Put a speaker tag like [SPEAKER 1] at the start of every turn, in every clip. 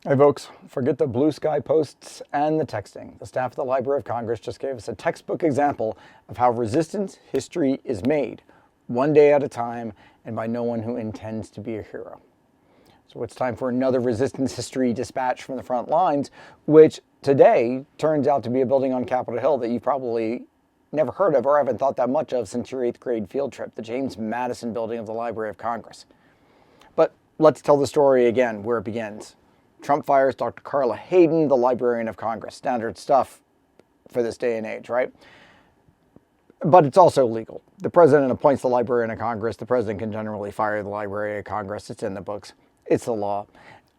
[SPEAKER 1] Hey folks, forget the blue sky posts and the texting. The staff of the Library of Congress just gave us a textbook example of how resistance history is made, one day at a time, and by no one who intends to be a hero. So it's time for another resistance history dispatch from the front lines, which today turns out to be a building on Capitol Hill that you've probably never heard of or haven't thought that much of since your 8th grade field trip, the James Madison building of the Library of Congress. But let's tell the story again where it begins. Trump fires Dr. Carla Hayden, the Librarian of Congress. Standard stuff for this day and age, right? But it's also legal. The president appoints the Librarian of Congress. The president can generally fire the Librarian of Congress. It's in the books. It's the law.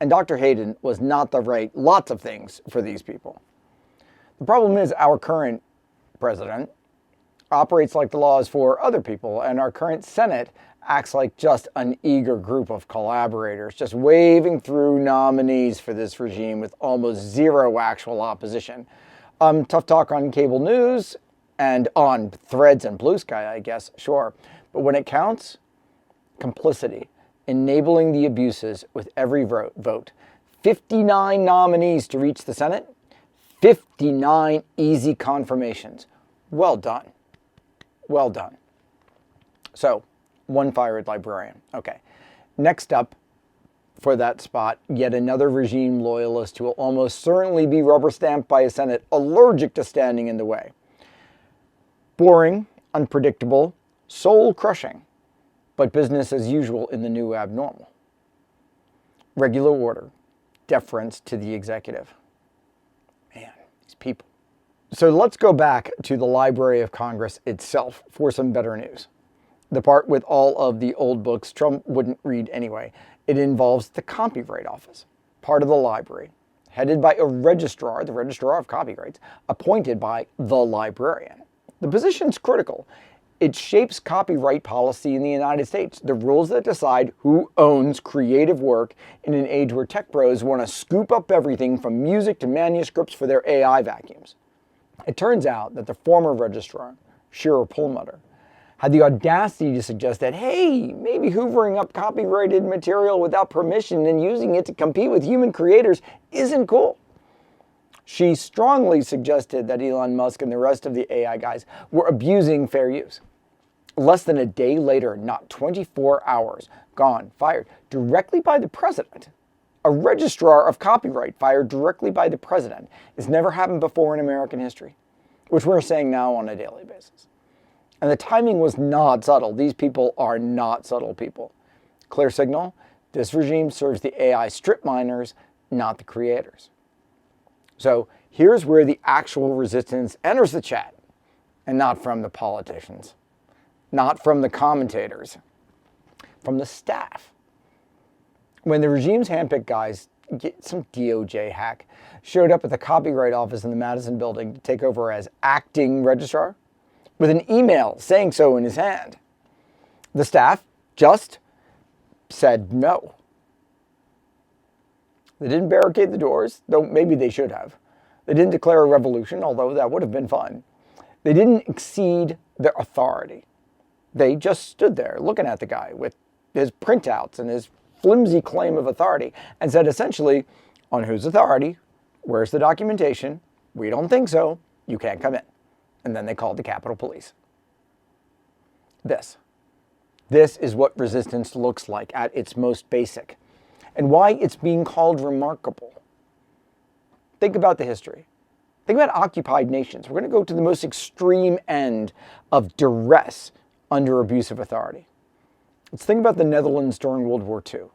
[SPEAKER 1] And Dr. Hayden was not the right lots of things for these people. The problem is our current president operates like the law is for other people, and our current Senate acts like just an eager group of collaborators, just waving through nominees for this regime with almost zero actual opposition. Tough talk on cable news and on Threads and Blue Sky, I guess, sure. But when it counts, complicity, enabling the abuses with every vote. 59 nominees to reach the Senate, 59 easy confirmations. Well done. Well done. So, one fired librarian. Okay. Next up for that spot, yet another regime loyalist who will almost certainly be rubber stamped by a Senate allergic to standing in the way. Boring, unpredictable, soul crushing, but business as usual in the new abnormal. Regular order, deference to the executive. Man, these people. So let's go back to the Library of Congress itself for some better news. The part with all of the old books Trump wouldn't read anyway. It involves the Copyright Office, part of the library, headed by a registrar, the Registrar of Copyrights, appointed by the librarian. The position's critical. It shapes copyright policy in the United States, the rules that decide who owns creative work in an age where tech bros want to scoop up everything from music to manuscripts for their AI vacuums. It turns out that the former registrar, Shira Perlmutter, had the audacity to suggest that, hey, maybe hoovering up copyrighted material without permission and using it to compete with human creators isn't cool. She strongly suggested that Elon Musk and the rest of the AI guys were abusing fair use. Less than a day later, not 24 hours, gone, fired directly by the president. A registrar of copyright fired directly by the president. It's never happened before in American history, which we're saying now on a daily basis. And the timing was not subtle. These people are not subtle people. Clear signal, this regime serves the AI strip miners, not the creators. So here's where the actual resistance enters the chat, and not from the politicians, not from the commentators, from the staff. When the regime's handpicked guys, some DOJ hack, showed up at the Copyright Office in the Madison building to take over as acting registrar, with an email saying so in his hand, the staff just said no. They didn't barricade the doors, though maybe they should have. They didn't declare a revolution, although that would have been fun. They didn't exceed their authority. They just stood there looking at the guy with his printouts and his flimsy claim of authority and said essentially, on whose authority? Where's the documentation? We don't think so. You can't come in. And then they called the Capitol Police. This is what resistance looks like at its most basic, and why it's being called remarkable. Think about the history. Think about occupied nations. We're going to go to the most extreme end of duress under abusive authority. Let's think about the Netherlands during World War II.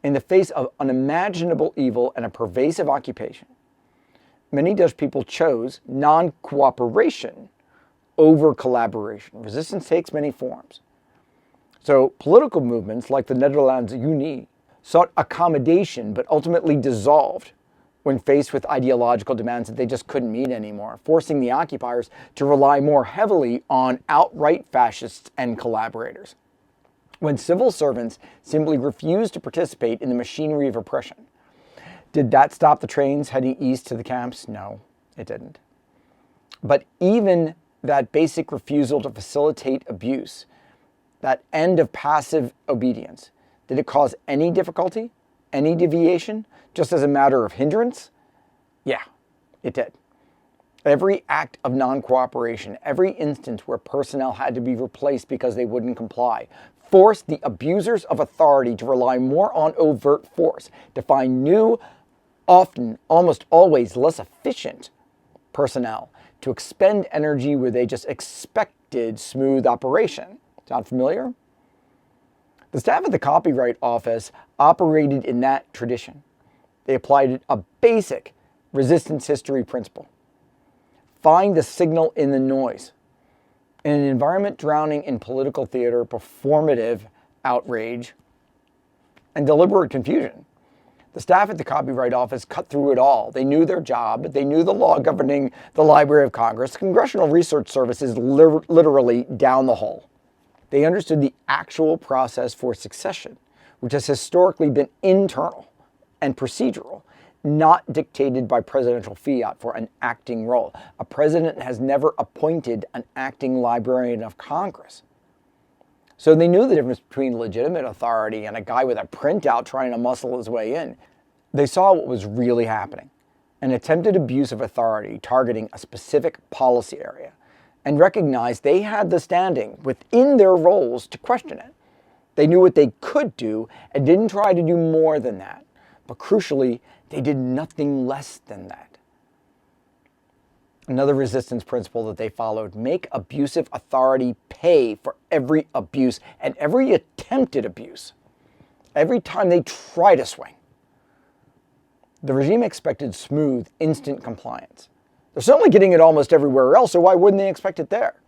[SPEAKER 1] In the face of unimaginable evil and a pervasive occupation, many Dutch people chose non-cooperation over collaboration. Resistance takes many forms. So political movements like the Netherlands Unie sought accommodation but ultimately dissolved when faced with ideological demands that they just couldn't meet anymore, forcing the occupiers to rely more heavily on outright fascists and collaborators. When civil servants simply refused to participate in the machinery of oppression, did that stop the trains heading east to the camps? No, it didn't. But even that basic refusal to facilitate abuse, that end of passive obedience, did it cause any difficulty? any deviation just as a matter of hindrance? Yeah, it did. Every act of non-cooperation, every instance where personnel had to be replaced because they wouldn't comply, forced the abusers of authority to rely more on overt force, to find new, often, almost always less efficient personnel, to expend energy where they just expected smooth operation. Sound familiar? The staff at the Copyright Office operated in that tradition. They applied a basic resistance history principle. Find the signal in the noise. In an environment drowning in political theater, performative outrage, and deliberate confusion, the staff at the Copyright Office cut through it all. They knew their job. They knew the law governing the Library of Congress. Congressional Research Service is literally down the hall. They understood the actual process for succession, which has historically been internal and procedural, not dictated by presidential fiat for an acting role. A president has never appointed an acting librarian of Congress. So they knew the difference between legitimate authority and a guy with a printout trying to muscle his way in. They saw what was really happening, an attempted abuse of authority targeting a specific policy area, and recognized they had the standing within their roles to question it. They knew what they could do and didn't try to do more than that. But crucially, they did nothing less than that. Another resistance principle that they followed: make abusive authority pay for every abuse and every attempted abuse. Every time they try to swing. The regime expected smooth, instant compliance. They're certainly getting it almost everywhere else, so why wouldn't they expect it there?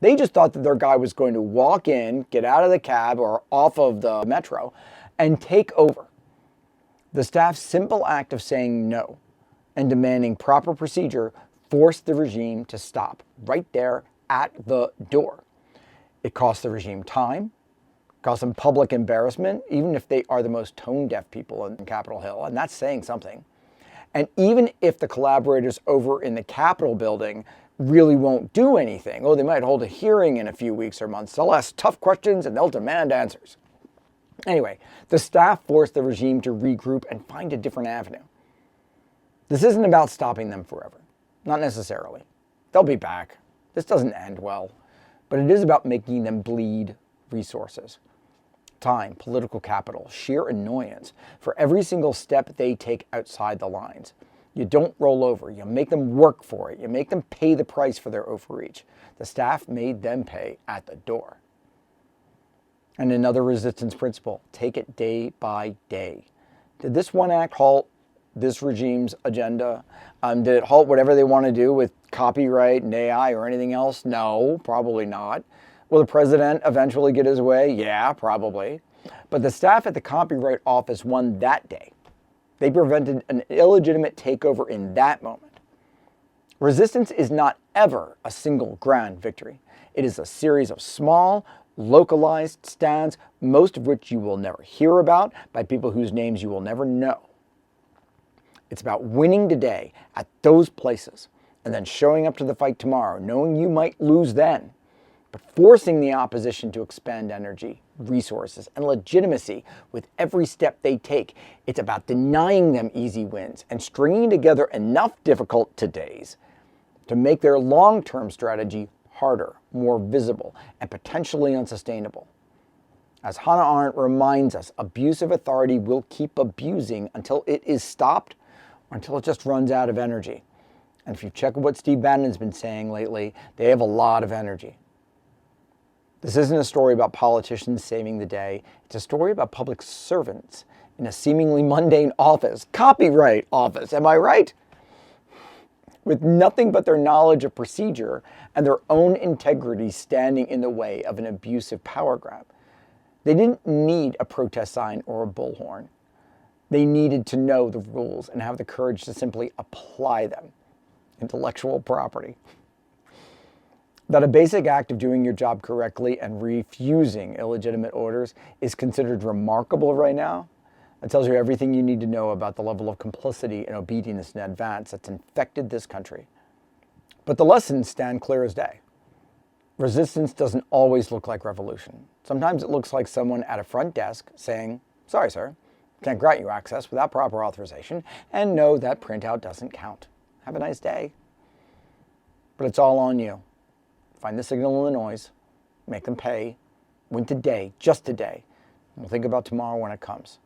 [SPEAKER 1] They just thought that their guy was going to walk in, get out of the cab or off of the metro, and take over. The staff's simple act of saying no and demanding proper procedure forced the regime to stop right there at the door. It cost the regime time, cost them public embarrassment, even if they are the most tone-deaf people in Capitol Hill, and that's saying something. And even if the collaborators over in the Capitol building really won't do anything, they might hold a hearing in a few weeks or months. They'll ask tough questions and they'll demand answers. Anyway, the staff forced the regime to regroup and find a different avenue. This isn't about stopping them forever. Not necessarily. They'll be back. This doesn't end well. But it is about making them bleed resources. Time, political capital, sheer annoyance for every single step they take outside the lines. You don't roll over. You make them work for it. You make them pay the price for their overreach. The staff made them pay at the door. And another resistance principle: take it day by day. Did this one act halt this regime's agenda? Did it halt whatever they want to do with copyright and AI or anything else? No, probably not. Will the president eventually get his way? Yeah, probably. But the staff at the Copyright Office won that day. They prevented an illegitimate takeover in that moment. Resistance is not ever a single grand victory. It is a series of small, localized stands, most of which you will never hear about by people whose names you will never know. It's about winning today at those places and then showing up to the fight tomorrow, knowing you might lose then, but forcing the opposition to expend energy, resources, and legitimacy with every step they take. It's about denying them easy wins and stringing together enough difficult todays to make their long-term strategy harder, more visible, and potentially unsustainable. As Hannah Arendt reminds us, abusive authority will keep abusing until it is stopped or until it just runs out of energy. And if you check what Steve Bannon's been saying lately, they have a lot of energy. This isn't a story about politicians saving the day. It's a story about public servants in a seemingly mundane office, Copyright Office, am I right? With nothing but their knowledge of procedure and their own integrity standing in the way of an abusive power grab. They didn't need a protest sign or a bullhorn. They needed to know the rules and have the courage to simply apply them. Intellectual property. That a basic act of doing your job correctly and refusing illegitimate orders is considered remarkable right now, it tells you everything you need to know about the level of complicity and obedience in advance that's infected this country. But the lessons stand clear as day. Resistance doesn't always look like revolution. Sometimes it looks like someone at a front desk saying, "Sorry, sir, can't grant you access without proper authorization, and know that printout doesn't count. Have a nice day. But it's all on you. Find the signal in the noise, make them pay, win today, just today. And we'll think about tomorrow when it comes.